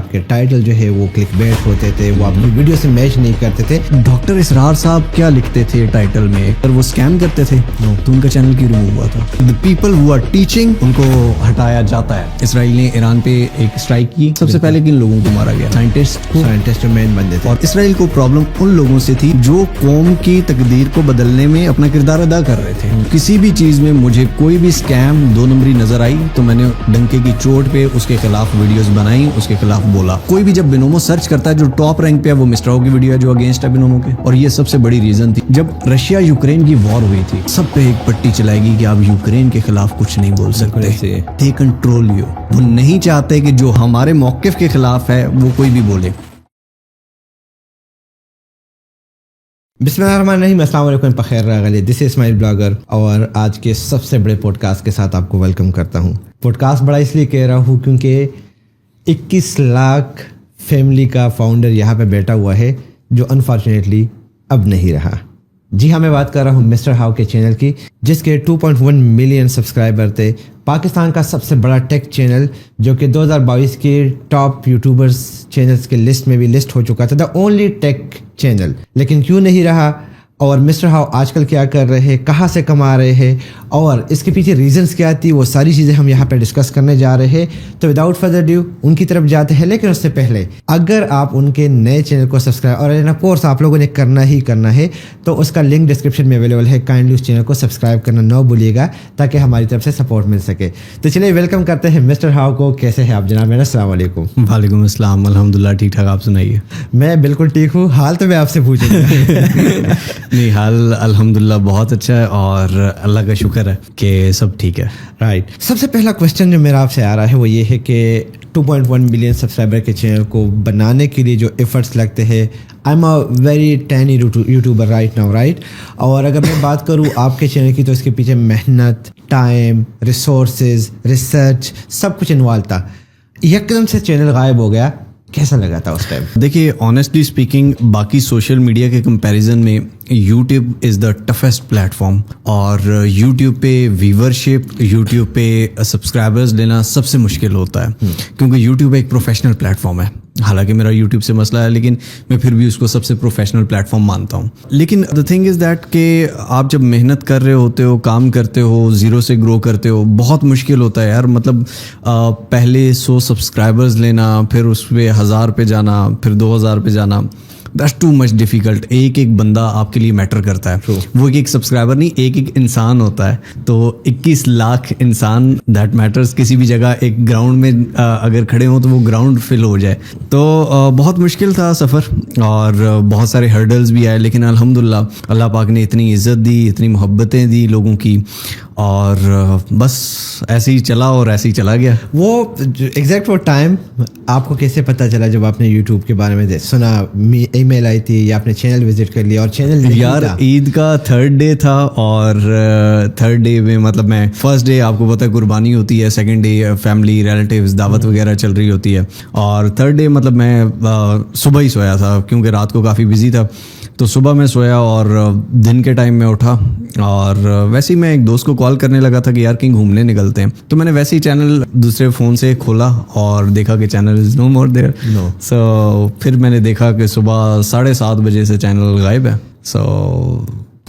آپ کے ٹائٹل جو ہے وہ کلک بیٹ ہوتے تھے, وہ اپنی ویڈیو سے میچ نہیں کرتے تھے. ڈاکٹر اسرار صاحب کیا لکھتے تھے ٹائٹل میں, اگر وہ اسکیم کرتے تھے تو ان کا چینل کیوں ریموو ہوا تھا؟ The people who are teaching ان کو ہٹایا جاتا ہے. اسرائیل نے ایران پہ ایک اسٹرائک کی, سب سے پہلے کن لوگوں کو مارا گیا؟ سائنٹسٹ جو مین بندے تھے. اور اسرائیل کو پرابلم ان لوگوں سے تھی جو قوم کی تقدیر کو بدلنے میں اپنا کردار ادا کر رہے تھے. کسی بھی چیز میں مجھے کوئی بھی اسکیم 2 نمبری نظر آئی تو میں نے ڈنکے کی چوٹ پہ اس کے خلاف ویڈیوز بنائی, اس کے خلاف بولا. کوئی بھی جب بنومو سرچ کرتا ہے جو ٹاپ رینک پہ ہے وہ مسٹر ہاؤ کی ویڈیو ہے جو اگینسٹ ہے بنومو کے. اور یہ سب سے بڑی ریزن تھی جب رشیا یوکرین کی وار ہوئی تھی, سب پہ ایک پٹی چلائے گی کہ آپ یوکرین کے خلاف کچھ نہیں بول سکتے. دے کنٹرول یو. وہ نہیں چاہتے کہ جو ہمارے موقف کے خلاف ہے وہ کوئی بھی بولے. بسم اللہ الرحمن الرحیم. السلام علیکم, بخیر راغلی. دس از اسماعیل بلاگر اور آج کے سب سے بڑے پوڈ کاسٹ کے ساتھ آپ کو ویلکم کرتا ہوں. پوڈ کاسٹ بڑا اس لیے کہہ رہا ہوں کیونکہ 21 لاکھ فیملی کا فاؤنڈر یہاں پہ بیٹھا ہوا ہے جو انفارچونیٹلی اب نہیں رہا. جی ہاں, میں بات کر رہا ہوں مسٹر ہاؤ کے چینل کی جس کے 2.1 ملین سبسکرائبر تھے. پاکستان کا سب سے بڑا ٹیک چینل جو کہ 2022 کے ٹاپ یوٹیوبرز چینلز کے لسٹ میں بھی لسٹ ہو چکا تھا, دا اونلی ٹیک چینل. لیکن کیوں نہیں رہا, اور مسٹر ہاؤ آج کل کیا کر رہے ہیں, کہاں سے کما رہے ہیں, اور اس کے پیچھے ریزنز کیا تھی, وہ ساری چیزیں ہم یہاں پہ ڈسکس کرنے جا رہے ہیں. تو وداؤٹ فردر ڈیو ان کی طرف جاتے ہیں. لیکن اس سے پہلے اگر آپ ان کے نئے چینل کو سبسکرائب, اور آف کورس آپ لوگوں نے کرنا ہی کرنا ہے, تو اس کا لنک ڈسکرپشن میں اویلیبل ہے. کائنڈلی اس چینل کو سبسکرائب کرنا نہ بھولیے گا تاکہ ہماری طرف سے سپورٹ مل سکے. تو چلیے ویلکم کرتے ہیں مسٹر ہاؤ کو. کیسے ہیں آپ جناب؟ السلام علیکم. وعلیکم السلام. الحمدللہ ٹھیک ٹھاک. آپ سنائیے. میں بالکل ٹھیک ہوں. حال تو میں آپ سے پوچھوں نہیں, حال الحمدللہ بہت اچھا ہے اور اللہ کا شکر ہے کہ سب ٹھیک ہے. رائٹ. سب سے پہلا کوشچن جو میرا آپ سے آ رہا ہے وہ یہ ہے کہ 2.1 ملین سبسکرائبر کے چینل کو بنانے کے لیے جو ایفرٹس لگتے ہیں, I am a very tiny YouTuber right now, right. اور اگر میں بات کروں آپ کے چینل کی تو اس کے پیچھے محنت, ٹائم, ریسورسز, ریسرچ سب کچھ انوالو تھا. یکدم سے چینل غائب ہو گیا, کیسا لگا تھا اس ٹائم؟ دیکھیے آنیسٹلی اسپیکنگ باقی سوشل میڈیا کے کمپیریزن میں YouTube is the toughest plate form. اور یوٹیوب پہ ویورشپ, یوٹیوب پہ سبسکرائبرز لینا سب سے مشکل ہوتا ہے کیونکہ یوٹیوب ایک پروفیشنل پلیٹ فارم ہے. حالانکہ میرا یوٹیوب سے مسئلہ ہے لیکن میں پھر بھی اس کو سب سے پروفیشنل پلیٹ فارم مانتا ہوں. لیکن دا تھنگ از دیٹ کہ آپ جب محنت کر رہے ہوتے ہو, کام کرتے ہو, زیرو سے گرو کرتے ہو, بہت مشکل ہوتا ہے یار. مطلب پہلے 100 سبسکرائبرز لینا, پھر اس پہ 1000 پہ جانا, پھر 2000 پہ جانا, دیٹس ٹو مچ ڈیفیکلٹ. ایک بندہ آپ کے لیے میٹر کرتا ہے. وہ ایک سبسکرائبر نہیں, ایک انسان ہوتا ہے. تو 21 لاکھ انسان دیٹ میٹرز. کسی بھی جگہ ایک گراؤنڈ میں اگر کھڑے ہوں تو وہ گراؤنڈ فل ہو جائے. تو بہت مشکل تھا سفر اور بہت سارے ہرڈلز بھی آئے, لیکن الحمدللہ اللہ پاک نے اتنی عزت دی, اتنی محبتیں دی لوگوں کی, اور بس ایسے ہی چلا اور ایسے ہی چلا گیا. وہ ایگزیکٹ وہ ٹائم آپ کو کیسے پتہ چلا جب آپ نے یوٹیوب کے بارے میں سنا, ای میل آئی تھی یا آپ نے چینل وزٹ کر لیا؟ اور چینل یار عید کا 3rd ڈے تھا, اور 3rd ڈے میں مطلب میں فرسٹ ڈے آپ کو پتہ ہے قربانی ہوتی ہے, 2nd ڈے فیملی ریلیٹیوز دعوت وغیرہ چل رہی ہوتی ہے, اور 3rd ڈے مطلب میں صبح ہی سویا تھا کیونکہ رات کو کافی بزی تھا. تو صبح میں سویا اور دن کے ٹائم میں اٹھا, اور ویسے ہی میں ایک دوست کو کال کرنے لگا تھا کہ یار کہیں گھومنے نکلتے ہیں. تو میں نے ویسے ہی چینل دوسرے فون سے کھولا اور دیکھا کہ channel is know more their. سو پھر میں نے دیکھا کہ صبح 7:30 بجے سے چینل غائب ہے. سو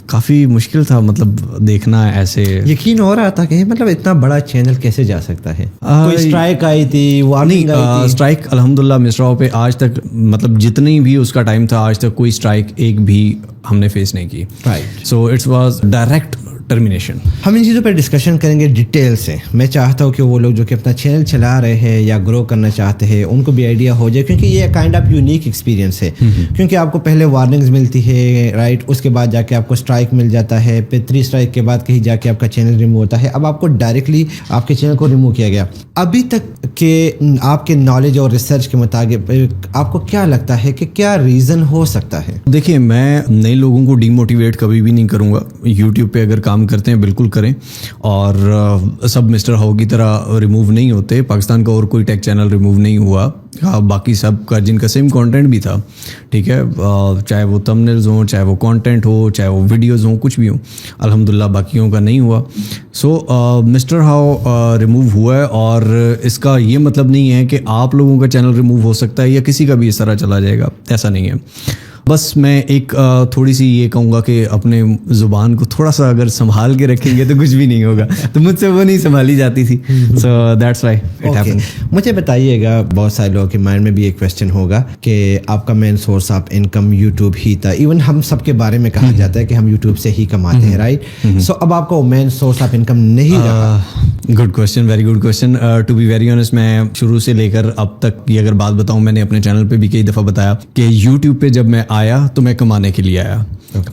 کافی مشکل تھا مطلب دیکھنا ایسے. یقین ہو رہا تھا کہ مطلب اتنا بڑا چینل کیسے جا سکتا ہے. کوئی اسٹرائک آئی تھی, وارننگ آئی تھی؟ اسٹرائک الحمدللہ مسٹر ہاؤ پہ آج تک مطلب جتنی بھی اس کا ٹائم تھا آج تک کوئی اسٹرائک ایک بھی ہم نے فیس نہیں کی. Right. So it's was direct termination. ہم ان چیزوں پہ ڈسکشن کریں گے ڈیٹیل سے. میں چاہتا ہوں کہ وہ لوگ جو کہ اپنا چینل چلا رہے ہیں یا گرو کرنا چاہتے ہیں ان کو بھی آئیڈیا ہو جائے, کیونکہ یہ کائنڈ آف یونیک ایکسپیرینس ہے. کیونکہ آپ کو پہلے وارننگز ملتی ہے, رائٹ, اس کے بعد جا کے آپ کو اسٹرائک مل جاتا ہے, پھر 3 اسٹرائک کے بعد کہیں جا کے آپ کا چینل ریموو ہوتا ہے. اب آپ کو ڈائریکٹلی آپ کے چینل کو ریموو کیا گیا. ابھی تک کہ آپ کے نالج اور ریسرچ کے مطابق آپ کو کیا لگتا ہے کہ کیا ریزن ہو سکتا ہے؟ دیکھیے میں نئے لوگوں کو ڈی موٹیویٹ کبھی بھی نہیں کروں گا. یوٹیوب پہ اگر کام کام کرتے ہیں بالکل کریں, اور سب مسٹر ہاؤ کی طرح ریموو نہیں ہوتے. پاکستان کا اور کوئی ٹیک چینل ریموو نہیں ہوا, باقی سب کا جن کا سیم کانٹینٹ بھی تھا, ٹھیک ہے, چاہے وہ تمبنیلز ہوں, چاہے وہ کانٹینٹ ہو, چاہے وہ ویڈیوز ہوں, کچھ بھی ہوں, الحمدللہ باقیوں کا نہیں ہوا. سو مسٹر ہاؤ ریموو ہوا ہے, اور اس کا یہ مطلب نہیں ہے کہ آپ لوگوں کا چینل ریموو ہو سکتا ہے یا کسی کا بھی اس طرح چلا جائے گا, ایسا نہیں ہے. بس میں ایک تھوڑی سی یہ کہوں گا کہ اپنے زبان کو تھوڑا سا اگر سنبھال کے رکھیں گے تو کچھ بھی نہیں ہوگا, تو مجھ سے وہ نہیں سنبھالی جاتی تھی. So that's why it happen. مجھے بتائیے گا, بہت سارے لوگوں کے مائنڈ میں بھی ایک کویشچن ہوگا کہ آپ کا main source of income YouTube ہی تھا. ایون ہم سب کے بارے میں کہا جاتا ہے کہ ہم یوٹیوب سے ہی کماتے ہیں, رائٹ؟ سو اب آپ کا مین سورس آف انکم نہیں رہا. Good question, very good question. To be very honest, میں شروع سے لے کر اب تک کی اگر بات بتاؤں, میں نے اپنے چینل پہ بھی کئی دفعہ بتایا کہ یوٹیوب پہ جب میں آیا تو میں کمانے کے لیے آیا,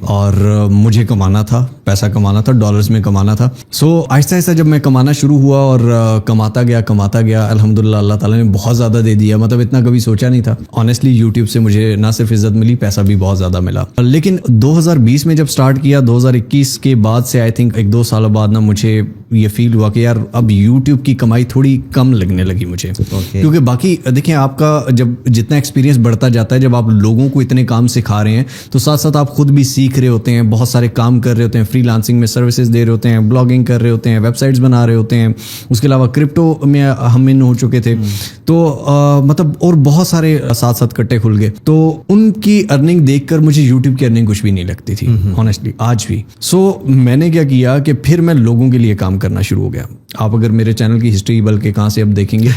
اور مجھے کمانا تھا, پیسہ کمانا تھا, ڈالرز میں کمانا تھا. سو آہستہ آہستہ جب میں کمانا شروع ہوا اور کماتا گیا الحمدللہ اللہ تعالیٰ نے بہت زیادہ دے دیا. مطلب اتنا کبھی سوچا نہیں تھا آنیسٹلی. یوٹیوب سے مجھے نہ صرف عزت ملی, پیسہ بھی بہت زیادہ ملا. لیکن 2020 میں جب سٹارٹ کیا, 2021 کے بعد سے آئی تھنک 1-2 سال بعد نا مجھے یہ فیل ہوا کہ یار اب یوٹیوب کی کمائی تھوڑی کم لگنے لگی مجھے. کیونکہ باقی دیکھیں, آپ کا جب جتنا ایکسپیرینس بڑھتا جاتا ہے, جب آپ لوگوں کو اتنے کام سکھا رہے ہیں تو ساتھ ساتھ آپ خود بھی سیکھ رہے ہوتے ہیں, بہت سارے کام کر رہے ہوتے ہیں, فری لانسنگ میں سروسز دے رہے ہوتے ہیں, بلاگنگ کر رہے ہوتے ہیں, ویب سائٹس بنا رہے ہوتے ہیں. اس کے علاوہ کرپٹو میں ہم ان ہو چکے تھے, تو مطلب اور بہت سارے ساتھ ساتھ کٹے کھل گئے. تو ان کی ارننگ دیکھ کر مجھے یوٹیوب کی ارننگ کچھ بھی نہیں لگتی تھی آنیسٹلی, آج بھی. سو میں نے کیا کیا کہ پھر میں لوگوں کے لیے کام کرنا شروع ہو گیا. آپ اگر میرے چینل کی ہسٹری بلکہ کہاں سے اب دیکھیں گے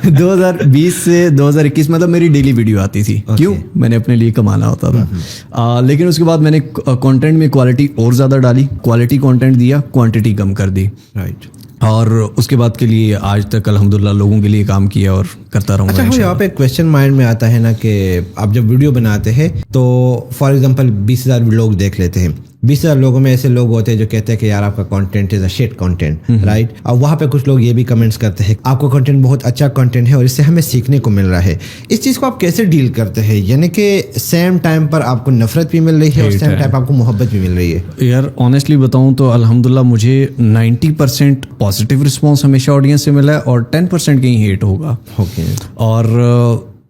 2020 سے 2021 مطلب میری ڈیلی ویڈیو آتی تھی. کیوں؟ میں نے اپنے لیے کمانا ہوتا تھا. لیکن اس کے بعد میں نے کانٹینٹ میں کوالٹی اور زیادہ ڈالی, کوالٹی کانٹینٹ دیا, کوانٹٹی کم کر دی, رائٹ. اور اس کے بعد کے لیے آج تک الحمدللہ لوگوں کے لیے کام کیا اور کرتا رہوں گا. اچھا, یہاں پہ کویشچن مائنڈ میں آتا ہے نا کہ آپ جب ویڈیو بناتے ہیں تو فار ایگزامپل 20,000 لوگ دیکھ لیتے ہیں. 20,000 لوگوں میں ایسے لوگ ہوتے ہیں جو کہتے ہیں کہ یار آپ کا content is a shirt content, right. اور وہاں پہ کچھ لوگ یہ بھی کمنٹس کرتے ہیں آپ کا کانٹینٹ بہت اچھا کانٹینٹ ہے اور اس سے ہمیں سیکھنے کو مل رہا ہے. اس چیز کو آپ کیسے ڈیل کرتے ہیں, یعنی کہ سیم ٹائم پر آپ کو نفرت بھی مل رہی ہے اور سیم ٹائم آپ کو محبت بھی مل رہی ہے؟ یار آنیسٹلی بتاؤں تو الحمدللہ مجھے 90% پازیٹیو رسپانس ہمیشہ آڈینس سے ملا ہے, اور 10% کہیں ہیٹ ہوگا. اور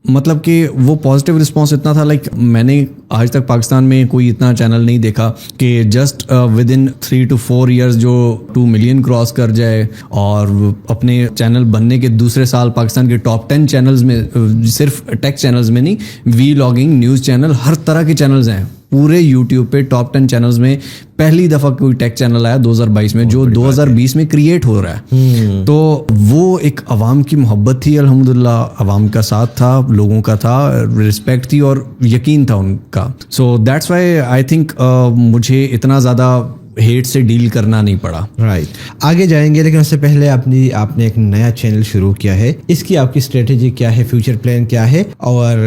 مطلب کہ وہ پازیٹیو رسپانس اتنا تھا, لائک میں نے آج تک پاکستان میں کوئی اتنا چینل نہیں دیکھا کہ just with in 3 to 4 years جو 2 million کراس کر جائے, اور اپنے چینل بننے کے دوسرے سال پاکستان کے ٹاپ 10 چینلز میں, صرف ٹیک چینلز میں نہیں, وی لاگنگ, نیوز چینل, ہر طرح کے چینلز ہیں پورے یوٹیوب پہ. ٹاپ 10 چینلز میں پہلی دفعہ کوئی ٹیک چینل آیا 2022 میں, جو 2020 میں کریٹ ہو رہا ہے. تو وہ ایک عوام کی محبت تھی الحمدللہ, عوام کا ساتھ تھا, لوگوں کا تھا, رسپیکٹ تھی اور یقین تھا ان کا. So that's why I think مجھے اتنا زیادہ ہیٹ سے ڈیل کرنا نہیں پڑا. رائٹ, آگے جائیں گے, لیکن اس سے پہلے آپ نے ایک نیا چینل شروع کیا ہے. اس کی آپ کی اسٹریٹجی کیا ہے, فیوچر پلان کیا ہے, اور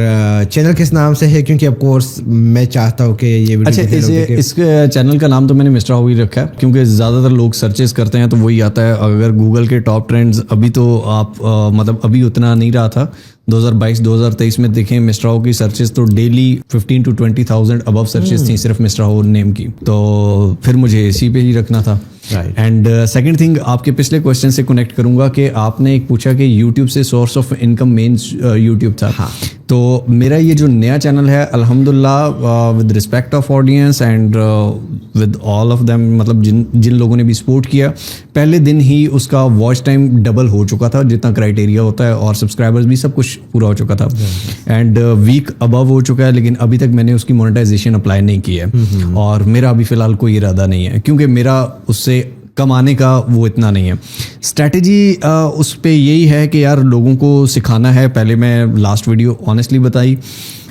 چینل کس نام سے ہے؟ کیونکہ آف کورس میں چاہتا ہوں کہ یہ ویڈیو, اس چینل کا نام تو میں نے مسٹر ہاؤ ہی رکھا ہے, کیونکہ زیادہ تر لوگ سرچز کرتے ہیں تو وہی آتا ہے. اگر گوگل کے ٹاپ ٹرینڈز ابھی تو آپ مطلب ابھی اتنا نہیں رہا تھا, 2022-2023 میں دیکھیں مسٹر ہاؤ کی سرچز تو ڈیلی 15,000 to 20,000 ابو سرچز تھیں صرف مسٹر ہاؤ نیم کی. تو پھر مجھے اسی پہ ہی رکھنا تھا. اینڈ سیکنڈ تھنگ, آپ کے پچھلے کوشچن سے کنیکٹ کروں گا کہ آپ نے ایک پوچھا کہ یوٹیوب سے source of income main YouTube تھا. تو میرا یہ جو نیا چینل ہے الحمدللہ with respect of audience and with all of them, مطلب جن لوگوں نے بھی سپورٹ کیا, پہلے دن ہی اس کا واچ ٹائم ڈبل ہو چکا تھا جتنا کرائٹیریا ہوتا ہے, اور سبسکرائبرز بھی سب کچھ پورا ہو چکا تھا, اینڈ ویک ابو ہو چکا ہے. لیکن ابھی تک میں نے اس کی مونیٹائزیشن اپلائی نہیں کی ہے, اور میرا ابھی فی الحال کوئی ارادہ نہیں ہے, کیونکہ میرا اس سے کمانے کا وہ اتنا نہیں ہے. اسٹریٹجی اس پہ یہی ہے کہ یار لوگوں کو سکھانا ہے. پہلے میں لاسٹ ویڈیو آنیسٹلی بتائی,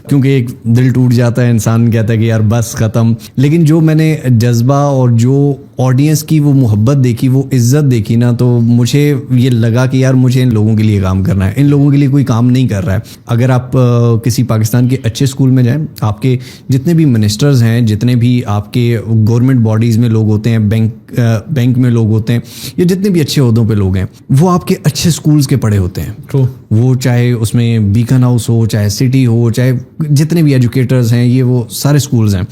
کیونکہ ایک دل ٹوٹ جاتا ہے, انسان کہتا ہے کہ یار بس ختم. لیکن جو میں نے جذبہ اور جو آڈینس کی وہ محبت دیکھی, وہ عزت دیکھی نا, تو مجھے یہ لگا کہ یار مجھے ان لوگوں کے لیے کام کرنا ہے. ان لوگوں کے لیے کوئی کام نہیں کر رہا ہے. اگر آپ کسی پاکستان کے اچھے اسکول میں جائیں, آپ کے جتنے بھی منسٹرز ہیں, جتنے بھی آپ کے گورنمنٹ باڈیز میں لوگ ہوتے ہیں, بینک میں لوگ ہوتے ہیں, یا جتنے بھی اچھے عہدوں پہ لوگ ہیں, وہ آپ کے اچھے اسکولز کے پڑھے ہوتے ہیں. وہ چاہے اس میں بیکن ہاؤس ہو, چاہے سٹی ہو, چاہے جتنے بھی ایجوکیٹرز ہیں, یہ وہ سارے اسکولز ہیں.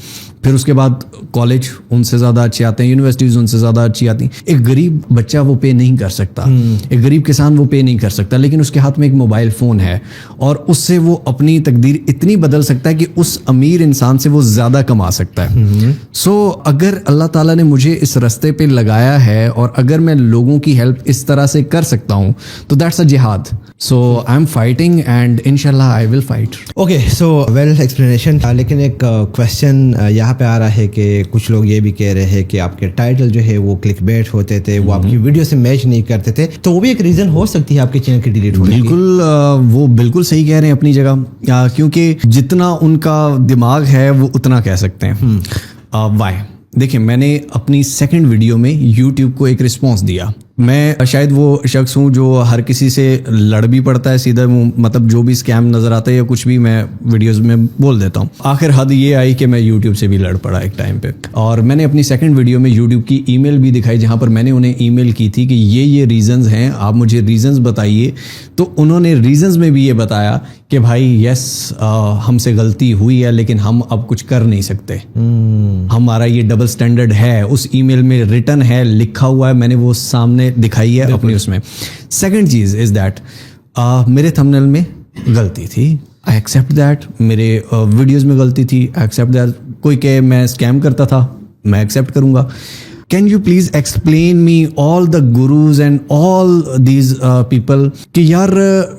پھر اس کے بعد کالج ان سے زیادہ اچھے آتے ہیں, یونیورسٹیز ان سے زیادہ اچھی آتی ہیں. ایک غریب بچہ وہ پے نہیں کر سکتا, ایک غریب کسان وہ پے نہیں کر سکتا, لیکن اس کے ہاتھ میں ایک موبائل فون ہے اور اس سے وہ اپنی تقدیر اتنی بدل سکتا ہے کہ اس امیر انسان سے وہ زیادہ کما سکتا ہے. سو اگر اللہ تعالیٰ نے مجھے اس راستے پہ لگایا ہے اور اگر میں لوگوں کی ہیلپ اس طرح سے کر سکتا ہوں تو دیٹس اے جہاد. So I am fighting and انشاءاللہ I will fight. Okay, so well explanation. لیکن ایک کویشچن یہاں پہ آ رہا ہے کہ کچھ لوگ یہ بھی کہہ رہے ہیں کہ آپ کے ٹائٹل جو ہے وہ کلک بیٹ ہوتے تھے, وہ آپ کی ویڈیو سے میچ نہیں کرتے تھے, تو وہ بھی ایک ریزن ہو سکتی ہے آپ کے چینل کی ڈیلیٹ ہونے کی. بالکل, وہ بالکل صحیح کہہ رہے ہیں اپنی جگہ, کیونکہ جتنا ان کا دماغ ہے وہ اتنا کہہ سکتے ہیں. وائی, دیکھیں میں نے اپنی سیکنڈ ویڈیو میں یوٹیوب کو ایک رسپانس دیا. میں شاید وہ شخص ہوں جو ہر کسی سے لڑ بھی پڑتا ہے سیدھا, مطلب جو بھی اسکیم نظر آتا ہے یا کچھ بھی میں ویڈیوز میں بول دیتا ہوں. آخر حد یہ آئی کہ میں یوٹیوب سے بھی لڑ پڑا ایک ٹائم پہ, اور میں نے اپنی سیکنڈ ویڈیو میں یوٹیوب کی ای میل بھی دکھائی جہاں پر میں نے انہیں ای میل کی تھی کہ یہ ریزنز ہیں, آپ مجھے ریزنز بتائیے. تو انہوں نے ریزنز میں بھی یہ بتایا کہ بھائی یس ہم سے غلطی ہوئی ہے لیکن ہم اب کچھ کر نہیں سکتے, ہمارا یہ ڈبل سٹینڈرڈ ہے. اس ای میل میں ریٹن ہے, لکھا ہوا ہے, میں نے وہ سامنے دکھائی ہے اپنی اس میں. سیکنڈ چیز از دیٹ میرے تھمبنیل میں غلطی تھی, آئی ایکسیپٹ دیٹ. میرے ویڈیوز میں غلطی تھی, آئی ایکسیپٹ دیٹ. کوئی کہ میں اسکیم کرتا تھا, میں ایکسیپٹ کروں گا. Can you please explain me all the gurus and all these people کہ یار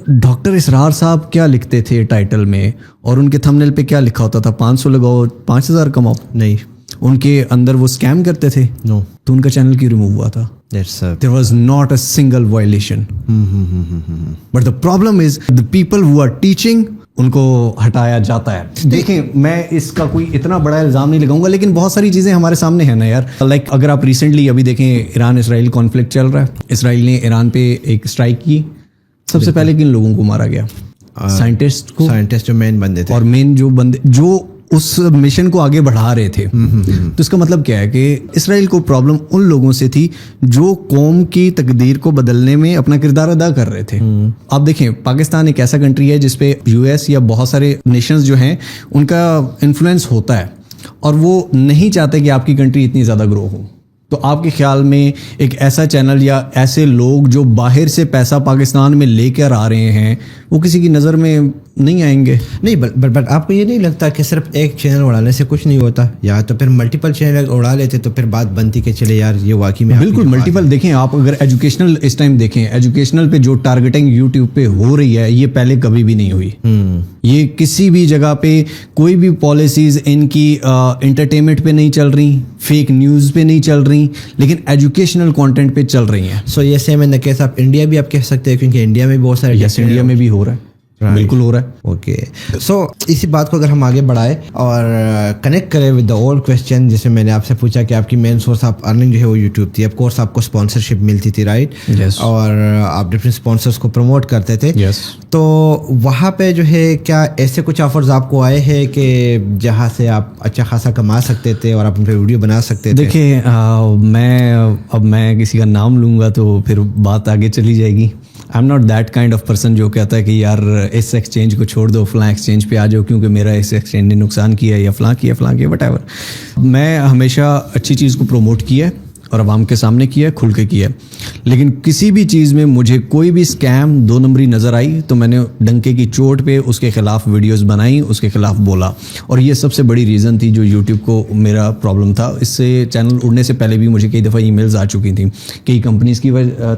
ڈاکٹر اسرار صاحب کیا لکھتے تھے ٹائٹل میں اور ان کے تھمبنیل پہ کیا لکھا ہوتا تھا, 500 لگاؤ 5000 کماؤ. نہیں, ان کے اندر وہ اسکیم کرتے تھے. نو, تو ان کا چینل کیوں ریموو ہوا تھا؟ There was not a single violation. But the problem is the people who are teaching, ان کو ہٹایا جاتا ہے. دیکھیں میں اس کا کوئی اتنا بڑا الزام نہیں لگاؤں گا, لیکن بہت ساری چیزیں ہمارے سامنے ہیں نا یار. لائک اگر آپ ریسنٹلی ابھی دیکھیں, ایران اسرائیل کانفلکٹ چل رہا ہے. اسرائیل نے ایران پہ ایک اسٹرائک کی. سب سے پہلے کن لوگوں کو مارا گیا؟ سائنٹسٹ کو, سائنٹسٹ جو مین بندے تھے, اور مین جو بندے جو اس مشن کو آگے بڑھا رہے تھے. تو اس کا مطلب کیا ہے کہ اسرائیل کو پرابلم ان لوگوں سے تھی جو قوم کی تقدیر کو بدلنے میں اپنا کردار ادا کر رہے تھے. آپ دیکھیں پاکستان ایک ایسا کنٹری ہے جس پہ یو ایس یا بہت سارے نیشنز جو ہیں ان کا انفلوئنس ہوتا ہے, اور وہ نہیں چاہتے کہ آپ کی کنٹری اتنی زیادہ گرو ہو. تو آپ کے خیال میں ایک ایسا چینل یا ایسے لوگ جو باہر سے پیسہ پاکستان میں لے کر آ رہے ہیں وہ کسی کی نظر میں نہیں آئیں گے؟ نہیں, بٹ آپ کو یہ نہیں لگتا کہ صرف ایک چینل اڑانے سے کچھ نہیں ہوتا, یا تو پھر ملٹیپل چینل اڑا لیتے تو پھر بات بنتی کہ چلے یار یہ واقعی میں بالکل ملٹیپل. دیکھیں آپ اگر ایجوکیشنل اس ٹائم دیکھیں, ایجوکیشنل پہ جو ٹارگیٹنگ یوٹیوب پہ ہو رہی ہے یہ پہلے کبھی بھی نہیں ہوئی. یہ کسی بھی جگہ پہ کوئی بھی پالیسیز ان کی انٹرٹینمنٹ پہ نہیں چل رہی, فیک نیوز پہ نہیں چل رہی, لیکن ایجوکیشنل کانٹینٹ پہ چل رہی ہیں. سو یہ same in the case of India بھی آپ کہہ سکتے ہیں, کیونکہ انڈیا میں بہت سارے, یس انڈیا میں بھی ہو رہا ہے, بالکل ہو رہا ہے. اوکے, سو اسی بات کو اگر ہم آگے بڑھائیں اور کنیکٹ کریں ود دا اولڈ کویسچن جس میں میں نے آپ سے پوچھا کہ آپ کی مین سورس آف ارننگ جو ہے وہ یوٹیوب تھی. آف کورس آپ کو اسپانسرشپ ملتی تھی, رائٹ؟ اور آپ ڈفرینٹ اسپانسرس کو پروموٹ کرتے تھے. تو وہاں پہ جو ہے کیا ایسے کچھ آفرز آپ کو آئے ہیں کہ جہاں سے آپ اچھا خاصا کما سکتے تھے اور آپ ان پہ ویڈیو بنا سکتے تھے؟ دیکھیں میں کسی کا نام لوں گا تو پھر بات آگے چلی جائے گی. I am not that kind of person جو کہتا ہے کہ یار اس ایکسچینج کو چھوڑ دو, فلاں ایکسچینج پہ آ جاؤ کیونکہ میرا اس ایکسچینج نے نقصان کیا یا فلاں کیا وٹ ایور. میں ہمیشہ اچھی چیز کو پروموٹ کیا ہے اور عوام کے سامنے کیا ہے, کھل کے کیا ہے, لیکن کسی بھی چیز میں مجھے کوئی بھی اسکیم 2 نمبری نظر آئی تو میں نے ڈنکے کی چوٹ پہ اس کے خلاف ویڈیوز بنائی, اس کے خلاف بولا. اور یہ سب سے بڑی ریزن تھی جو یوٹیوب کو میرا پرابلم تھا. اس سے چینل اڑنے سے پہلے بھی مجھے کئی دفعہ ای میلز آ چکی تھیں کئی کمپنیز کی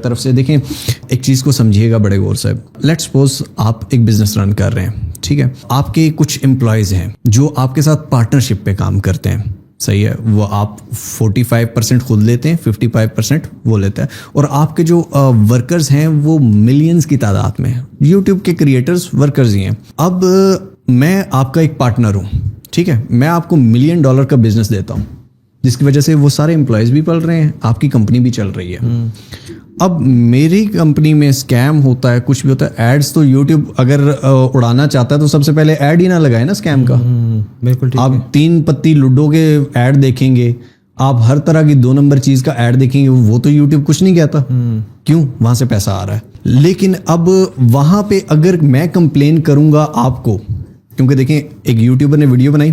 طرف سے. دیکھیں ایک چیز کو سمجھیے گا بڑے غور سے. لیٹ سپوز آپ ایک بزنس رن کر رہے ہیں, ٹھیک ہے, آپ کے کچھ امپلائیز ہیں جو آپ کے ساتھ پارٹنرشپ پہ کام کرتے ہیں, صحیح ہے, وہ آپ 45% خود لیتے ہیں, 55% وہ لیتا ہے, اور آپ کے جو ورکرز ہیں وہ ملینز کی تعداد میں ہیں. یوٹیوب کے کریٹرز ورکرز ہی ہیں. اب میں آپ کا ایک پارٹنر ہوں, ٹھیک ہے, میں آپ کو $1 ملین کا بزنس دیتا ہوں جس کی وجہ سے وہ سارے امپلائیز بھی پل رہے ہیں, آپ کی کمپنی بھی چل رہی ہے. اب میری کمپنی میں اسکیم ہوتا ہے, کچھ بھی ہوتا ہے, ایڈز تو یوٹیوب اگر اڑانا چاہتا ہے تو سب سے پہلے ایڈ ہی نہ لگائے نا اسکیم کا. بالکل, آپ 3 پتی لوڈو کے ایڈ دیکھیں گے, آپ ہر طرح کی 2 نمبر چیز کا ایڈ دیکھیں گے, وہ تو یوٹیوب کچھ نہیں کہتا. کیوں؟ وہاں سے پیسہ آ رہا ہے. لیکن اب وہاں پہ اگر میں کمپلین کروں گا آپ کو, کیونکہ دیکھیں ایک یوٹیوبر نے ویڈیو بنائی,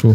True.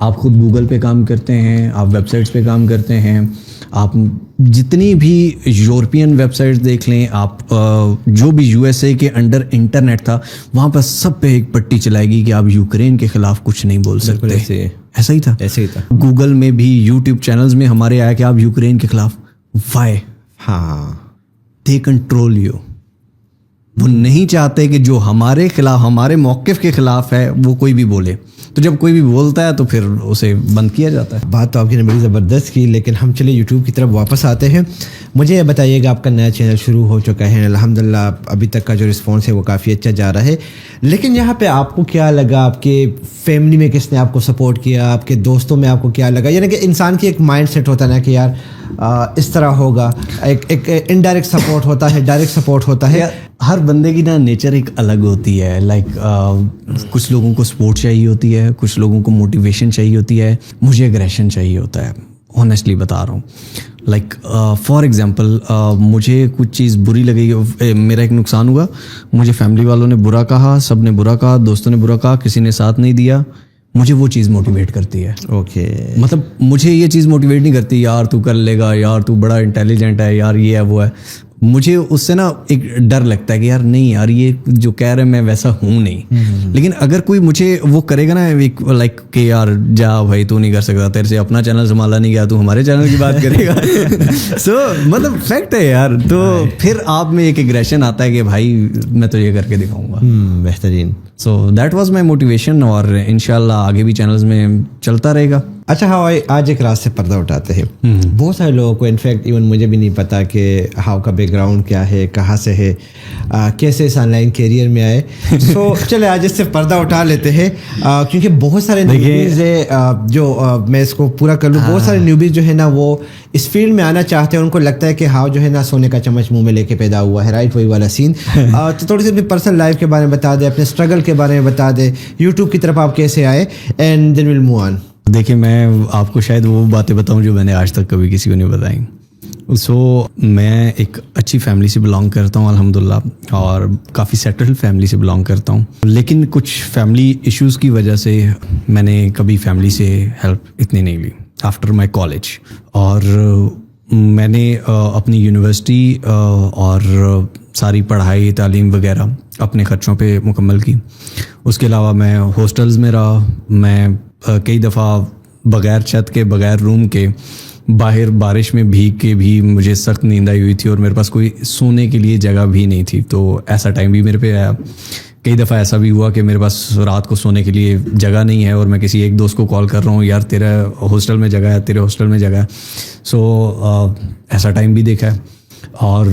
آپ خود گوگل پہ کام کرتے ہیں, آپ ویب سائٹس پہ کام کرتے ہیں, آپ جتنی بھی یورپین ویب سائٹس دیکھ لیں, آپ جو بھی یو ایس اے کے انڈر انٹرنیٹ تھا وہاں پر سب پہ ایک پٹی چلائے گی کہ آپ یوکرین کے خلاف کچھ نہیں بول سکتے. ایسا ہی تھا. گوگل میں بھی یوٹیوب چینلز میں ہمارے آیا کہ آپ یوکرین کے خلاف. وائی؟ ہاں, دے کنٹرول یو. وہ نہیں چاہتے کہ جو ہمارے خلاف, ہمارے موقف کے خلاف ہے وہ کوئی بھی بولے. تو جب کوئی بھی بولتا ہے تو پھر اسے بند کیا جاتا ہے. بات تو آپ کی نے بڑی زبردست کی, لیکن ہم چلے یوٹیوب کی طرف واپس آتے ہیں. مجھے یہ بتائیے گا, آپ کا نیا چینل شروع ہو چکا ہے, الحمدللہ ابھی تک کا جو رسپانس ہے وہ کافی اچھا جا رہا ہے, لیکن یہاں پہ آپ کو کیا لگا, آپ کے فیملی میں کس نے آپ کو سپورٹ کیا, آپ کے دوستوں میں آپ کو کیا لگا؟ یعنی کہ انسان کی ایک مائنڈ سیٹ ہوتا ہے نا کہ یار اس طرح ہوگا, ایک انڈائریکٹ سپورٹ ہوتا ہے, ڈائریکٹ سپورٹ ہوتا ہے. ہر بندے کی نا نیچر ایک الگ ہوتی ہے. لائک کچھ لوگوں کو سپورٹ چاہیے ہوتی ہے, کچھ لوگوں کو موٹیویشن چاہیے ہوتی ہے, مجھے اگریشن چاہیے ہوتا ہے. آنیسٹلی بتا رہا ہوں. لائک فار ایگزامپل مجھے کچھ چیز بری لگی, میرا ایک نقصان ہوا, مجھے فیملی والوں نے برا کہا, سب نے برا کہا, دوستوں نے برا کہا, کسی نے ساتھ نہیں دیا, مجھے وہ چیز موٹیویٹ کرتی ہے. اوکے, مطلب مجھے یہ چیز موٹیویٹ نہیں کرتی یار تو کر لے گا, یار تو بڑا انٹیلیجنٹ ہے, یار یہ ہے وہ ہے. مجھے اس سے نا ایک ڈر لگتا ہے کہ یار نہیں یار یہ جو کہہ رہے میں ویسا ہوں نہیں. لیکن اگر کوئی مجھے وہ کرے گا نا لائک کہ یار جا بھائی تو نہیں کر سکتا, تیرے سے اپنا چینل سنبھالا نہیں گیا, تو ہمارے چینل کی بات کرے گا. سو مطلب فیکٹ ہے یار. تو پھر آپ میں ایک ایگریشن آتا ہے کہ بھائی میں تو یہ کر کے دکھاؤں گا. بہترین. So that was my motivation, اور انشاءاللہ آگے بھی چینلز میں چلتا رہے گا. اچھا ہوائی, آج ایک راز سے پردہ اٹھاتے ہیں. بہت سارے لوگوں کو, انفیکٹ ایون مجھے بھی نہیں پتا کہ ہاؤ کا بیک گراؤنڈ کیا ہے, کہاں سے ہے, کیسے اس آن لائن کیریئر میں آئے. سو چلے آج اس سے پردہ اٹھا لیتے ہیں, کیونکہ بہت سارے نیوبیز جو میں اس کو پورا کر لوں, بہت سارے نیوبیز جو ہے نا وہ اس فیلڈ میں آنا چاہتے ہیں. ان کو لگتا ہے کہ ہاؤ جو ہے نا سونے کا چمچ منہ میں لے کے پیدا ہوا ہے, رائٹ, وہی والا سین. تو تھوڑی سی اپنی پرسنل لائف کے بارے میں بتا دیں, اپنے اسٹرگل کے بارے میں بتا دیں, یوٹیوب کی طرف آپ کیسے آئے, and then will move on. دیکھیں میں آپ کو شاید وہ باتیں بتاؤں جو میں نے آج تک کبھی کسی کو نہیں بتائیں. سو میں ایک اچھی فیملی سے بلانگ کرتا ہوں الحمدللہ, اور کافی سیٹل فیملی سے بلانگ کرتا ہوں. لیکن کچھ فیملی ایشوز کی وجہ سے میں نے کبھی فیملی سے ہیلپ اتنی نہیں لی آفٹر مائی کالج. اور میں نے اپنی یونیورسٹی اور ساری پڑھائی تعلیم وغیرہ اپنے خرچوں پہ مکمل کی. اس کے علاوہ میں ہاسٹلز میں رہا. میں کئی دفعہ بغیر چھت کے, بغیر روم کے, باہر بارش میں بھیگ کے بھی مجھے سخت نیند آئی ہوئی تھی, اور میرے پاس کوئی سونے کے لیے جگہ بھی نہیں تھی. تو ایسا ٹائم بھی میرے پہ آیا. کئی دفعہ ایسا بھی ہوا کہ میرے پاس رات کو سونے کے لیے جگہ نہیں ہے, اور میں کسی ایک دوست کو کال کر رہا ہوں, یار تیرا ہاسٹل میں جگہ ہے, تیرے ہاسٹل میں جگہ ہے. سو ایسا ٹائم بھی دیکھا ہے. اور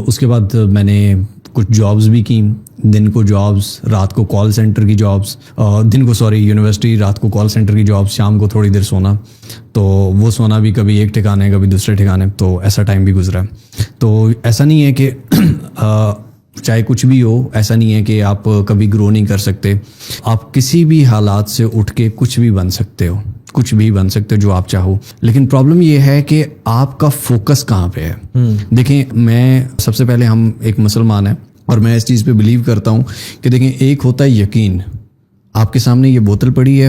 اس کے بعد میں نے کچھ جابز بھی کی, دن کو جابز, رات کو کال سینٹر کی جابز, یونیورسٹی, رات کو کال سینٹر کی جابز, شام کو تھوڑی دیر سونا. تو وہ سونا بھی کبھی ایک ٹھکانے, کبھی دوسرے ٹھکانے. تو ایسا ٹائم بھی گزرا. تو ایسا نہیں ہے کہ چاہے کچھ بھی ہو, ایسا نہیں ہے کہ آپ کبھی گرو نہیں کر سکتے. آپ کسی بھی حالات سے اٹھ کے کچھ بھی بن سکتے ہو, کچھ بھی بن سکتے ہو جو آپ چاہو. لیکن پرابلم یہ ہے کہ آپ کا فوکس کہاں پہ ہے. دیکھیں میں سب سے پہلے, ہم ایک مسلمان ہیں اور میں اس چیز پہ بلیو کرتا ہوں کہ دیکھیں ایک ہوتا ہے یقین. آپ کے سامنے یہ بوتل پڑی ہے,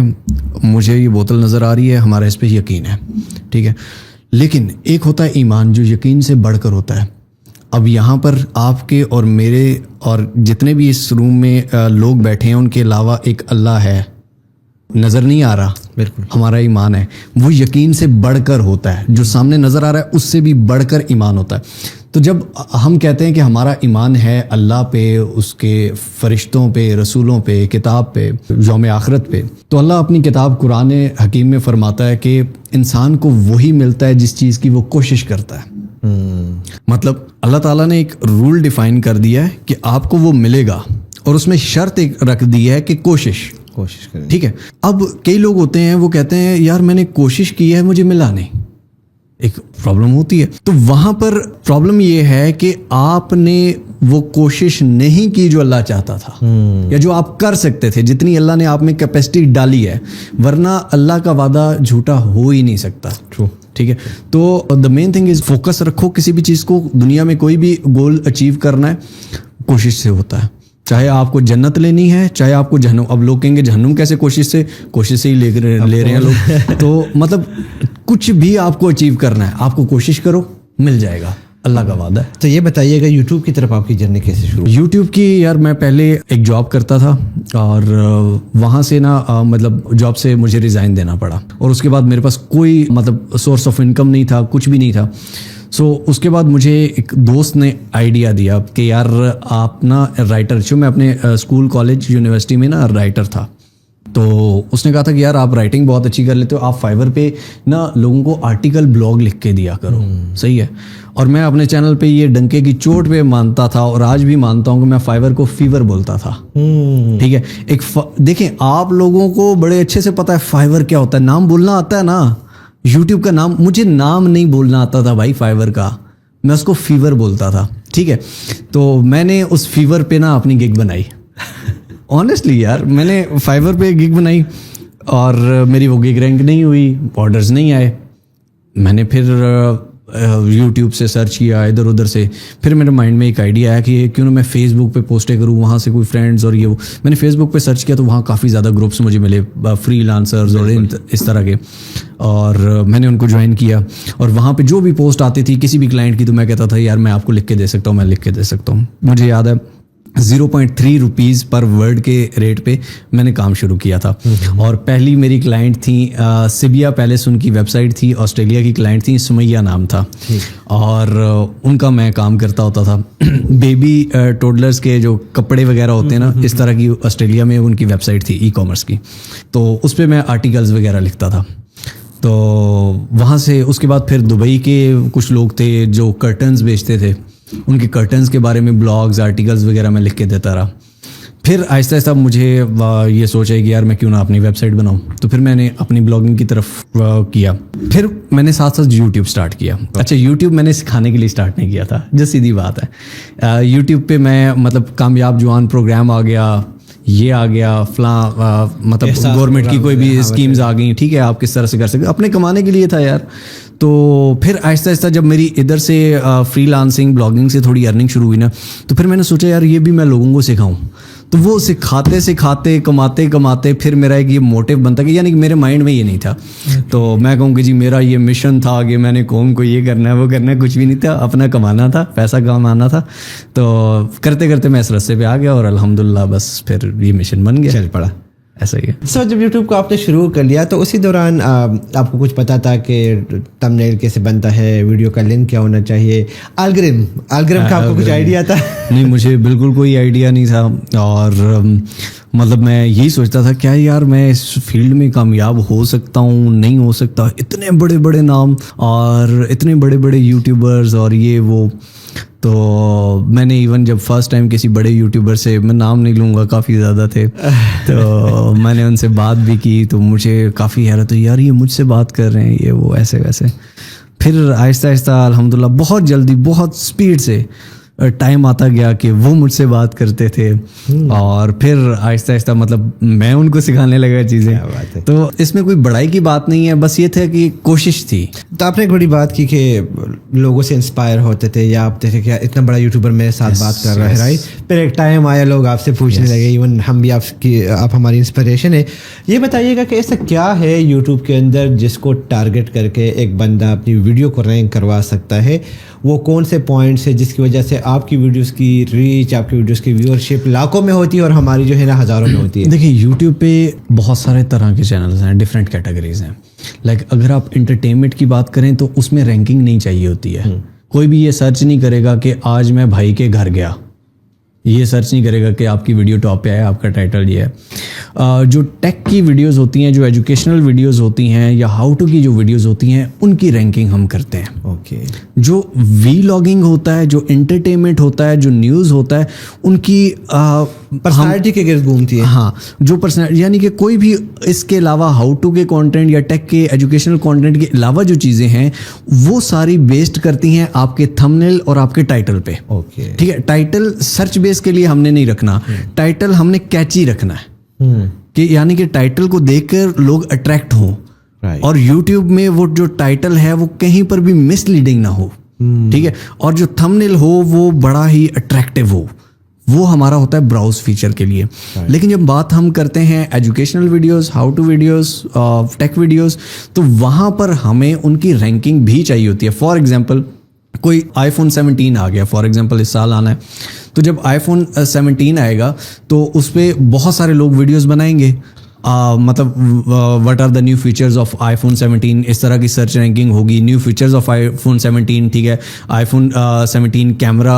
مجھے یہ بوتل نظر آ رہی ہے, ہمارا اس پہ یقین ہے, ٹھیک ہے. لیکن ایک ہوتا ہے ایمان جو یقین سے بڑھ کر ہوتا ہے. اب یہاں پر آپ کے اور میرے اور جتنے بھی اس روم میں لوگ بیٹھے ہیں ان کے علاوہ ایک اللہ ہے, نظر نہیں آ رہا. بالکل ہمارا ایمان ہے وہ یقین سے بڑھ کر ہوتا ہے. جو سامنے نظر آ رہا ہے اس سے بھی بڑھ کر ایمان ہوتا ہے. تو جب ہم کہتے ہیں کہ ہمارا ایمان ہے اللہ پہ, اس کے فرشتوں پہ, رسولوں پہ, کتاب پہ, یوم آخرت پہ, تو اللہ اپنی کتاب قرآن حکیم میں فرماتا ہے کہ انسان کو وہی ملتا ہے جس چیز کی وہ کوشش کرتا ہے. مطلب اللہ تعالیٰ نے ایک رول ڈیفائن کر دیا ہے کہ آپ کو وہ ملے گا, اور اس میں شرط ایک رکھ دی ہے کہ کوشش کریں. ٹھیک ہے. اب کئی لوگ ہوتے ہیں وہ کہتے ہیں یار میں نے کوشش کی ہے مجھے ملا نہیں. ایک پرابلم ہوتی ہے. تو وہاں پر پرابلم یہ ہے کہ آپ نے وہ کوشش نہیں کی جو اللہ چاہتا تھا, یا جو آپ کر سکتے تھے, جتنی اللہ نے آپ میں کیپیسٹی ڈالی ہے. ورنہ اللہ کا وعدہ جھوٹا ہو ہی نہیں سکتا. ٹھیک ہے. تو دا مین تھنگ از فوکس رکھو. کسی بھی چیز کو, دنیا میں کوئی بھی گول اچیو کرنا ہے کوشش سے ہوتا ہے. چاہے آپ کو جنت لینی ہے, چاہے آپ کو جہنم. اب لوگ کہیں گے جہنم کیسے, کوشش سے ہی لے رہے ہیں لوگ. تو مطلب کچھ بھی آپ کو اچیو کرنا ہے, آپ کو کوشش کرو, مل جائے گا, اللہ کا وعدہ ہے. تو یہ بتائیے گا یوٹیوب کی طرف آپ کی جرنی کیسے شروع؟ یوٹیوب کی یار میں پہلے ایک جاب کرتا تھا اور وہاں سے نا مطلب جاب سے مجھے ریزائن دینا پڑا, اور اس کے بعد میرے پاس کوئی مطلب سورس آف انکم نہیں تھا, کچھ بھی نہیں تھا. سو اس کے بعد مجھے ایک دوست نے آئیڈیا دیا کہ یار آپ نا رائٹر, جو میں اپنے اسکول کالج یونیورسٹی میں نا رائٹر تھا, تو اس نے کہا تھا کہ یار آپ رائٹنگ بہت اچھی کر لیتے ہو, آپ فائور پہ نا لوگوں کو آرٹیکل بلاگ لکھ کے دیا کرو. صحیح ہے. اور میں اپنے چینل پہ یہ ڈنکے کی چوٹ پہ مانتا تھا, اور آج بھی مانتا ہوں کہ میں فائور کو فیور بولتا تھا. ٹھیک ہے. دیکھیں آپ لوگوں کو بڑے اچھے سے پتا ہے فائور کیا ہوتا ہے, نام بولنا آتا ہے نا, یوٹیوب کا نام, مجھے نام نہیں بولنا آتا تھا بھائی فائور کا, میں اس کو فیور بولتا تھا. ٹھیک ہے. تو میں نے اس فیور پہ نا اپنی گگ بنائی. آنیسٹلی یار میں نے فائور پہ گگ بنائی, اور میری وہ گگ رینک نہیں ہوئی, آرڈرز نہیں آئے. میں نے پھر یوٹیوب سے سرچ کیا ادھر ادھر سے, پھر میرے مائنڈ میں ایک آئیڈیا آیا کہ کیوں نہ میں فیس بک پہ پوسٹیں کروں, وہاں سے کوئی فرینڈز اور یہ وہ. میں نے فیس بک پہ سرچ کیا تو وہاں کافی زیادہ گروپس مجھے ملے, فری لانسرز اور اس طرح کے, اور میں نے ان کو جوائن کیا. اور وہاں پہ جو بھی پوسٹ آتی تھی کسی بھی کلائنٹ کی, تو میں کہتا تھا یار میں آپ کو لکھ کے دے سکتا ہوں, میں لکھ کے دے سکتا ہوں. مجھے یاد ہے 0.3 روپیز پر ورڈ کے ریٹ پہ میں نے کام شروع کیا تھا. اور پہلی میری کلائنٹ تھی سبیا پیلیس, ان کی ویب سائٹ تھی, آسٹریلیا کی کلائنٹ تھی, سمیہ نام تھا, اور ان کا میں کام کرتا ہوتا تھا. بیبی ٹوڈلرز کے جو کپڑے وغیرہ ہوتے ہیں نا, اس طرح کی آسٹریلیا میں ان کی ویب سائٹ تھی ای کامرس کی, تو اس پہ میں آرٹیکلز وغیرہ لکھتا تھا. تو وہاں سے اس کے بعد پھر دبئی کے کچھ لوگ تھے جو کرٹنز بیچتے تھے, ان کے کرٹنز کے بارے میں بلاگز آرٹیکلز وغیرہ میں لکھ کے دیتا رہا. پھر آہستہ آہستہ مجھے یہ سوچا کہ یار میں کیوں نہ اپنی ویب سائٹ بناؤں, تو پھر میں نے اپنی بلاگنگ کی طرف کیا. پھر میں نے ساتھ ساتھ یوٹیوب سٹارٹ کیا. اچھا یوٹیوب میں نے سکھانے کے لیے سٹارٹ نہیں کیا تھا, جو سیدھی بات ہے. یوٹیوب پہ میں مطلب کامیاب جوان پروگرام آ گیا, یہ آ گیا فلاں, مطلب گورنمنٹ کی کوئی بھی اسکیمز آ گئیں, ٹھیک ہے, آپ کس طرح سے کر سکتے, اپنے کمانے کے لیے تھا یار. تو پھر آہستہ آہستہ جب میری ادھر سے فری لانسنگ بلاگنگ سے تھوڑی ارننگ شروع ہوئی نا, تو پھر میں نے سوچا یار یہ بھی میں لوگوں کو سکھاؤں. تو وہ سکھاتے کماتے پھر میرا ایک یہ موٹیو بنتا کہ یعنی کہ میرے مائنڈ میں یہ نہیں تھا, تو میں کہوں کہ جی میرا یہ مشن تھا کہ میں نے قوم کو یہ کرنا ہے وہ کرنا ہے, کچھ بھی نہیں تھا, اپنا کمانا تھا, پیسہ کمانا تھا. تو کرتے کرتے میں اس رستے پہ آ گیا, اور الحمدللہ بس پھر یہ مشن بن گیا, چل پڑا. ایسا ہی ہے. سو جب یوٹیوب کو آپ نے شروع کر لیا تو اسی دوران آپ کو کچھ پتا تھا کہ تھمبنیل کیسے بنتا ہے, ویڈیو کا لنک کیا ہونا چاہیے, الگورتھم کا آپ کو کچھ آئیڈیا تھا؟ نہیں, مجھے بالکل کوئی آئیڈیا نہیں تھا. اور مطلب میں یہی سوچتا تھا کیا یار میں اس فیلڈ میں کامیاب ہو سکتا ہوں, نہیں ہو سکتا, اتنے بڑے بڑے نام اور اتنے بڑے بڑے یوٹیوبرز اور یہ وہ. تو میں نے ایون جب فرسٹ ٹائم کسی بڑے یوٹیوبر سے, میں نام نہیں لوں گا, کافی زیادہ تھے, تو میں نے ان سے بات بھی کی, تو مجھے کافی حیرت ہوئی یار یہ مجھ سے بات کر رہے ہیں, یہ وہ ایسے ویسے. پھر آہستہ آہستہ الحمدللہ بہت جلدی بہت اسپیڈ سے ٹائم آتا گیا کہ وہ مجھ سے بات کرتے تھے, اور پھر آہستہ آہستہ مطلب میں ان کو سکھانے لگا چیزیں. تو اس میں کوئی بڑائی کی بات نہیں ہے, بس یہ تھا کہ کوشش تھی. تو آپ نے ایک بڑی بات کی کہ لوگوں سے انسپائر ہوتے تھے, یا آپ دیکھے کہ اتنا بڑا یوٹیوبر میرے ساتھ بات کر رہا ہے, رائٹ. پھر ایک ٹائم آیا لوگ آپ سے پوچھنے لگے, ایون ہم بھی آپ ہماری انسپریشن ہے. یہ بتائیے گا کہ ایسا کیا ہے یوٹیوب کے اندر جس کو ٹارگٹ کر کے ایک بندہ اپنی ویڈیو کو رینک کروا سکتا ہے, وہ کون سے پوائنٹس ہیں جس کی وجہ سے آپ کی ویڈیوز کی ریچ, آپ کی ویڈیوز کی ویورشپ لاکھوں میں ہوتی ہے اور ہماری جو ہے نا ہزاروں میں ہوتی ہے؟ دیکھیں یوٹیوب پہ بہت سارے طرح کے چینلز ہیں, ڈفرینٹ کیٹیگریز ہیں. لائک اگر آپ انٹرٹینمنٹ کی بات کریں تو اس میں رینکنگ نہیں چاہیے ہوتی ہے. کوئی بھی یہ سرچ نہیں کرے گا کہ آج میں بھائی کے گھر گیا, یہ سرچ نہیں کرے گا کہ آپ کی ویڈیو ٹاپ پہ آئے, آپ کا ٹائٹل یہ ہے. جو ٹیک کی ویڈیوز ہوتی ہیں, جو ایجوکیشنل ویڈیوز ہوتی ہیں, یا ہاؤ ٹو کی جو ویڈیوز ہوتی ہیں, ان کی رینکنگ ہم کرتے ہیں. اوکے. جو وی لاگنگ ہوتا ہے, جو انٹرٹینمنٹ ہوتا ہے, جو نیوز ہوتا ہے, ان کی پرسنالٹی کے گرد گھومتی ہے. ہاں, جو پرسنالٹی, یعنی کہ کوئی بھی اس کے علاوہ ہاؤ ٹو کے کانٹینٹ یا ٹیک کے ایجوکیشنل کانٹینٹ کے علاوہ جو چیزیں ہیں وہ ساری بیسڈ کرتی ہیں آپ کے تھمبنیل اور آپ کے ٹائٹل پہ. اوکے, ٹھیک ہے. ٹائٹل سرچ بیس کے لیے ہم نے نہیں رکھنا, ٹائٹل ہم نے کیچی رکھنا ہے, کہ یعنی کہ ٹائٹل کو دیکھ کر لوگ اٹریکٹ ہوں. اور یوٹیوب میں وہ جو ٹائٹل ہے وہ کہیں پر بھی مس لیڈنگ نہ ہو, ٹھیک ہے, اور جو تھمبنیل ہو وہ بڑا ہی اٹریکٹیو ہو. وہ ہمارا ہوتا ہے براؤز فیچر کے لیے. لیکن جب بات ہم کرتے ہیں educational videos, how to videos, tech videos, تو وہاں پر ہمیں ان کی رینکنگ بھی چاہیے ہوتی ہے. فار ایگزامپل کوئی آئی فون 17 آ گیا, فار ایگزامپل اس سال آنا ہے, تو جب آئی فون 17 آئے گا تو اس پہ بہت سارے لوگ ویڈیوز بنائیں گے, مطلب what are the new features of iPhone 17, اس طرح کی سرچ رینکنگ ہوگی, new features of iPhone 17, ٹھیک ہے, آئی فون 17 کیمرہ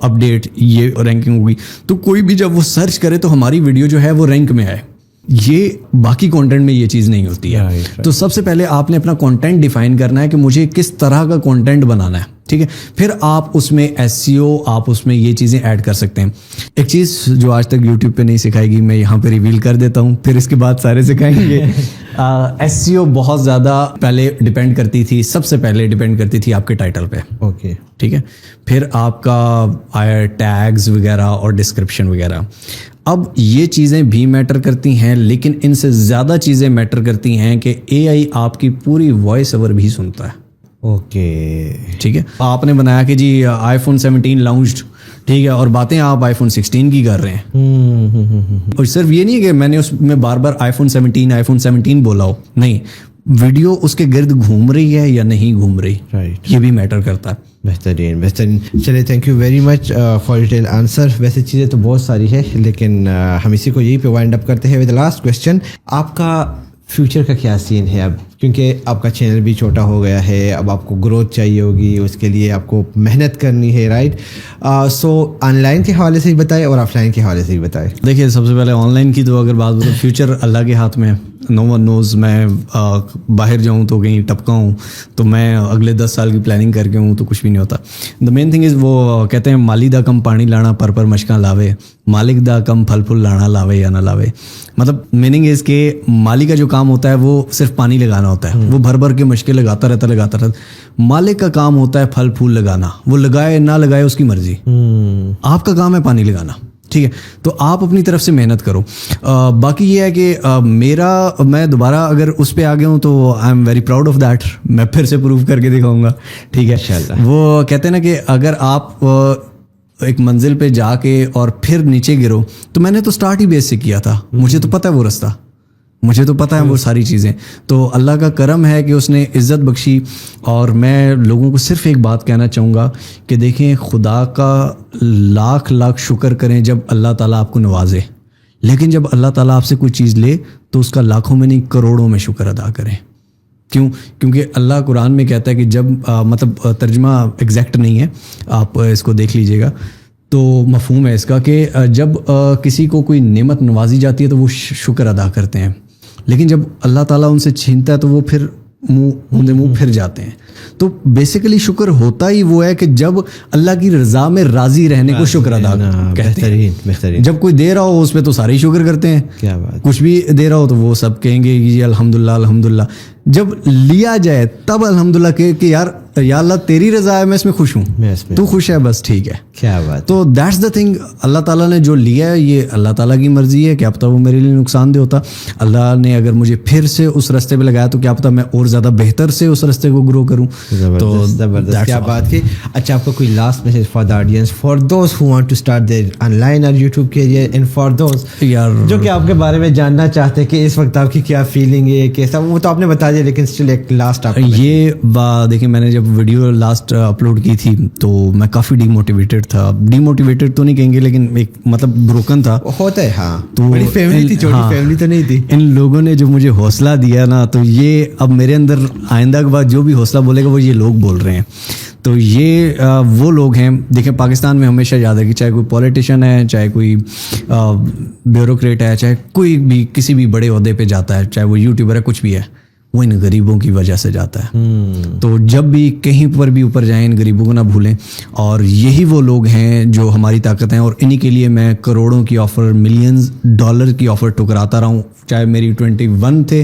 اپڈیٹ, یہ رینکنگ ہوگی. تو کوئی بھی جب وہ سرچ کرے تو ہماری ویڈیو جو ہے وہ رینک میں آئے. یہ باقی کانٹینٹ میں یہ چیز نہیں ہوتی ہے. تو سب سے پہلے آپ نے اپنا کانٹینٹ ڈیفائن کرنا ہے کہ مجھے کس طرح کا کانٹینٹ بنانا ہے, ٹھیک ہے. پھر آپ اس میں SEO, آپ اس میں یہ چیزیں ایڈ کر سکتے ہیں. ایک چیز جو آج تک یوٹیوب پہ نہیں سکھائی گی, میں یہاں پہ ریویل کر دیتا ہوں, پھر اس کے بعد سارے سکھائیں گے. SEO بہت زیادہ پہلے ڈپینڈ کرتی تھی, سب سے پہلے ڈپینڈ کرتی تھی آپ کے ٹائٹل پہ, اوکے, ٹھیک ہے. پھر آپ کا ٹیگز وغیرہ اور ڈسکرپشن وغیرہ. اب یہ چیزیں بھی میٹر کرتی ہیں, لیکن ان سے زیادہ چیزیں میٹر کرتی ہیں کہ AI آپ کی پوری وائس اوور بھی سنتا ہے. اوکے, ٹھیک ہے. آپ نے بنایا کہ جی آئی فون 17 لانچڈ, ٹھیک ہے, اور باتیں آپ آئی فون 16 کی کر رہے ہیں. اور صرف یہ نہیں ہے کہ میں نے اس میں بار بار آئی فون 17 بولا ہو, نہیں, ویڈیو اس کے گرد گھوم رہی ہے یا نہیں گھوم رہی, رائٹ, یہ بھی میٹر کرتا ہے. بہترین بہترین. چلے, thank you very much for detail answer. ویسے چیزیں تو بہت ساری ہے, لیکن ہم اسی کو یہی پہ وائنڈ اپ کرتے ہیں ود لاسٹ کویشچن. آپ کا فیوچر کا کیا سین ہے اب, کیونکہ آپ کا چینل بھی چھوٹا ہو گیا ہے, اب آپ کو گروتھ چاہیے ہوگی, اس کے لیے آپ کو محنت کرنی ہے, رائٹ. سو آن لائن کے حوالے سے بھی بتائیں اور آف لائن کے حوالے سے بھی بتائیں. دیکھیے, سب سے پہلے آن لائن کی تو اگر بات ہو تو فیوچر اللہ کے ہاتھ میں ہے. نو ون نوز, میں باہر جاؤں تو کہیں ٹپکا ہوں, تو میں اگلے 10 سال کی پلاننگ کر کے ہوں تو کچھ بھی نہیں ہوتا. دا مین تھنگ از, وہ کہتے ہیں مالی دا کم پانی لانا پر مشکاں لاوے, مالک دا کم پھل پھول لانا لاوے یا نہ لاوے. مطلب میننگ از کہ مالی کا جو کام ہوتا ہے وہ صرف پانی لگانا ہوتا ہے, وہ بھر کے مشکیں لگاتا رہتا. مالک کا کام ہوتا ہے پھل پھول لگانا, وہ لگائے نہ لگائے اس کی مرضی, آپ کا کام ہے پانی لگانا, ٹھیک ہے. تو آپ اپنی طرف سے محنت کرو. باقی یہ ہے کہ میں دوبارہ اگر اس پہ آ گیا ہوں تو I am very proud of that. میں پھر سے پروو کر کے دکھاؤں گا, ٹھیک ہے. وہ کہتے ہیں نا کہ اگر آپ ایک منزل پہ جا کے اور پھر نیچے گرو, تو میں نے تو اسٹارٹ ہی بیس سے کیا تھا, مجھے تو پتہ ہے وہ رستہ, مجھے تو پتہ ہے وہ ساری چیزیں. تو اللہ کا کرم ہے کہ اس نے عزت بخشی. اور میں لوگوں کو صرف ایک بات کہنا چاہوں گا کہ دیکھیں, خدا کا لاکھ شکر کریں جب اللہ تعالیٰ آپ کو نوازے, لیکن جب اللہ تعالیٰ آپ سے کوئی چیز لے تو اس کا لاکھوں میں نہیں کروڑوں میں شکر ادا کریں. کیونکہ اللہ قرآن میں کہتا ہے کہ جب مطلب ترجمہ ایگزیکٹ نہیں ہے, آپ اس کو دیکھ لیجئے گا, تو مفہوم ہے اس کا کہ جب کسی کو کوئی نعمت نوازی جاتی ہے تو وہ شکر ادا کرتے ہیں, لیکن جب اللہ تعالیٰ ان سے چھینتا ہے تو وہ پھر منہ پھر جاتے ہیں. تو بیسیکلی شکر ہوتا ہی وہ ہے کہ جب اللہ کی رضا میں راضی رہنے کو شکر ادا کہتے ہیں. جب کوئی دے رہا ہو اس پہ تو سارے شکر کرتے ہیں, کیا بات, کچھ بھی دے رہا ہو تو وہ سب کہیں گے کہ الحمدللہ. جب لیا جائے تب الحمدللہ کہ یار یا اللہ تیری رضا ہے, میں اس میں خوش ہوں, تو خوش ہے, بس ٹھیک ہے. کیا بات. تو دیٹس دا تھنگ, اللہ تعالیٰ نے جو لیا ہے یہ اللہ تعالیٰ کی مرضی ہے, کیا پتہ وہ میرے لیے نقصان دہ ہوتا. اللہ نے اگر مجھے پھر سے اس راستے پہ لگایا تو کیا پتہ میں اور زیادہ بہتر سے اس راستے کو گرو کروں. تو زبردست, کیا بات کی. اچھا, آپ کو کوئی last message for the audience, for those who want to start their online اور YouTube career, and for those جو کہ آپ کے بارے میں جاننا چاہتے ہیں کہ اس وقت آپ کی کیا فیلنگ ہے, کیسا, وہ تو آپ نے بتا دیا, لیکن اسٹل ایک لاسٹ آپ یہ دیکھیں, میں نے جب ویڈیو لاسٹ اپلوڈ کی تھی تو میں کافی ڈی موٹیویٹیڈ تھا. ڈی موٹیویٹیڈ تو نہیں کہیں گے, لیکن ایک مطلب بروکن تھا, ہوتا ہے. ہاں, تو بڑی فیملی تھی, چھوٹی فیملی تو نہیں تھی. ان لوگوں نے جو مجھے حوصلہ دیا نا, تو یہ اب میرے اندر آئندہ کے بعد جو بھی حوصلہ بولے گا وہ یہ لوگ بول رہے ہیں. تو یہ وہ لوگ ہیں. دیکھیں, پاکستان میں ہمیشہ یاد ہے کہ چاہے کوئی پولیٹیشین ہے, چاہے کوئی بیوروکریٹ ہے, چاہے کوئی بھی کسی بھی بڑے عہدے پہ جاتا ہے, چاہے وہ یوٹیوبر ہے, کچھ بھی ہے, وہ ان غریبوں کی وجہ سے جاتا ہے. تو جب بھی کہیں پر بھی اوپر جائیں, ان غریبوں کو نہ بھولیں. اور یہی وہ لوگ ہیں جو ہماری طاقت ہیں, اور انہی کے لیے میں کروڑوں کی آفر, ملینز ڈالر کی آفر ٹکراتا رہا ہوں. چاہے میری 21 تھے